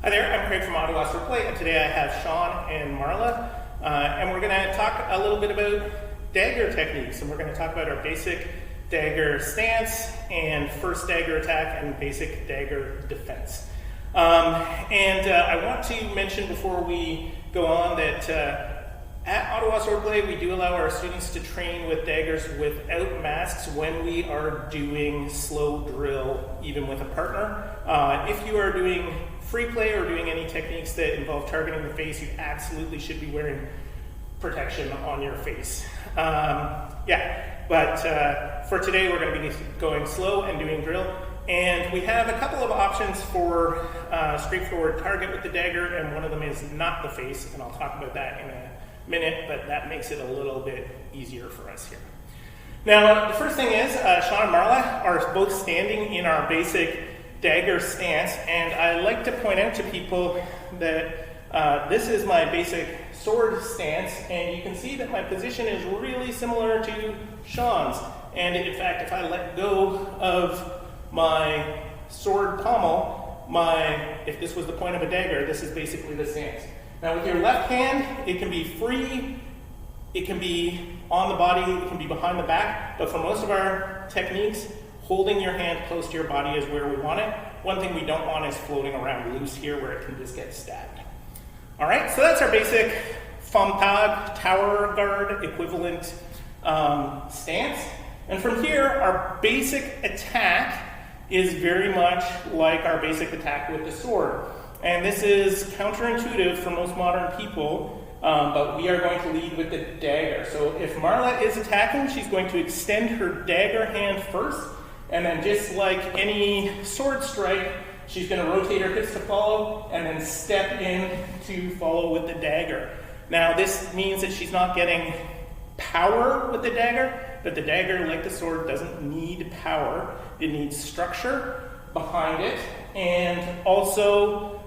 Hi there, I'm Craig from Ottawa Swordplay, and today I have Sean and Marla, and we're going to talk a little bit about dagger techniques, and we're going to talk about our basic dagger stance and first dagger attack and basic dagger defense. I want to mention before we go on that at Ottawa Swordplay we do allow our students to train with daggers without masks when we are doing slow drill, even with a partner. If you are doing free play or doing any techniques that involve targeting the face, you absolutely should be wearing protection on your face. But for today we're going to be going slow and doing drill. And we have a couple of options for straightforward target with the dagger, and one of them is not the face, and I'll talk about that in a minute, but that makes it a little bit easier for us here. Now, the first thing is, Sean and Marla are both standing in our basic dagger stance, and I like to point out to people that this is my basic sword stance, and you can see that my position is really similar to Sean's. And in fact, if I let go of my sword pommel, if this was the point of a dagger, this is basically the stance. Now with your left hand, it can be free, it can be on the body, it can be behind the back, but for most of our techniques, holding your hand close to your body is where we want it. One thing we don't want is floating around loose here where it can just get stabbed. All right, so that's our basic Fompag tower guard equivalent stance. And from here, our basic attack is very much like our basic attack with the sword. And this is counterintuitive for most modern people, but we are going to lead with the dagger. So if Marla is attacking, she's going to extend her dagger hand first, and then just like any sword strike, she's going to rotate her hips to follow, and then step in to follow with the dagger. Now this means that she's not getting power with the dagger, but the dagger, like the sword, doesn't need power. It needs structure behind it, and also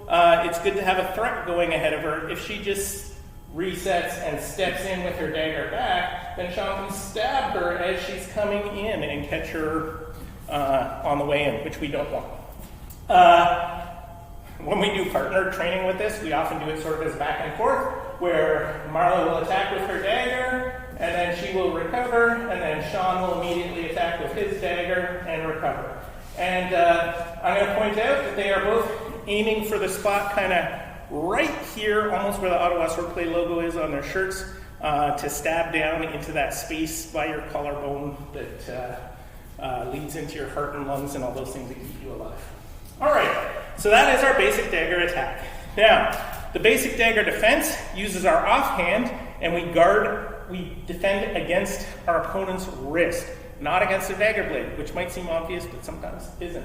it's good to have a threat going ahead of her. If she just resets and steps in with her dagger back, then Sean can stab her as she's coming in and catch her on the way in, which we don't want. When we do partner training with this, we often do it sort of as back and forth, where Marla will attack with her dagger, and then she will recover, and then Sean will immediately attack with his dagger and recover. And I'm going to point out that they are both aiming for the spot kind of right here, almost where the Ottawa Swordplay logo is on their shirts, to stab down into that space by your collarbone that leads into your heart and lungs and all those things that keep you alive. All right, so that is our basic dagger attack. Now, the basic dagger defense uses our offhand, and we defend against our opponent's wrist, not against the dagger blade, which might seem obvious, but sometimes isn't.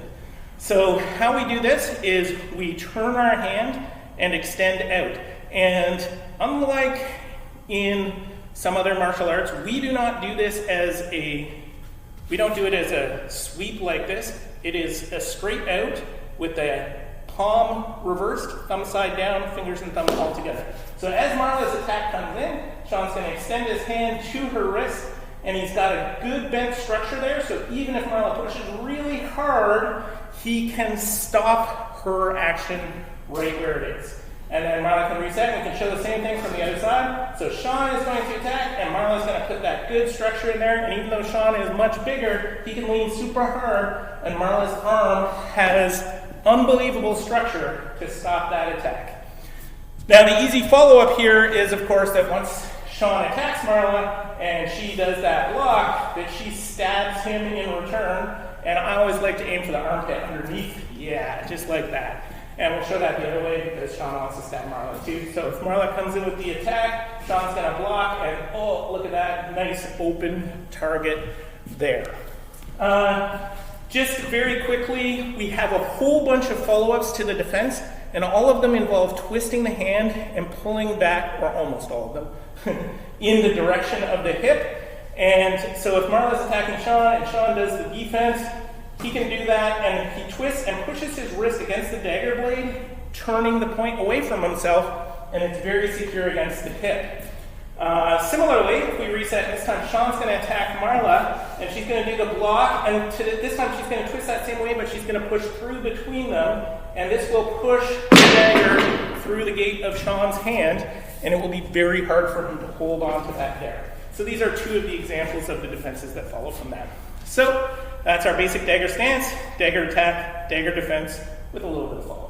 So how we do this is we turn our hand and extend out. And unlike in some other martial arts, we do not do this we don't do it as a sweep like this. It is a straight out with the palm reversed, thumb side down, fingers and thumbs all together. So as Marla's attack comes in, Sean's going to extend his hand to her wrist, and he's got a good bent structure there, so even if Marla pushes really hard, he can stop her action right where it is. And then Marla can reset, and we can show the same thing from the other side. So Sean is going to attack, and Marla's going to put that good structure in there, and even though Sean is much bigger, he can lean super hard, and Marla's arm has unbelievable structure to stop that attack. Now the easy follow-up here is, of course, that once Sean attacks Marla and she does that block, that she stabs him in return, and I always like to aim for the armpit underneath. Yeah, just like that. And we'll show that the other way because Sean wants to stab Marla too. So if Marla comes in with the attack, Sean's going to block, and oh, look at that nice open target there. Just very quickly, we have a whole bunch of follow-ups to the defense, and all of them involve twisting the hand and pulling back, or almost all of them, in the direction of the hip. And so if Marla's attacking Sean and Sean does the defense, he can do that, and he twists and pushes his wrist against the dagger blade, turning the point away from himself, and it's very secure against the hip. Similarly, if we reset this time, Sean's going to attack Marla, and she's going to do the block, and this time she's going to twist that same way, but she's going to push through between them, and this will push the dagger through the gate of Sean's hand, and it will be very hard for him to hold on to that dagger. So these are two of the examples of the defenses that follow from that. So that's our basic dagger stance, dagger attack, dagger defense, with a little bit of follow-up.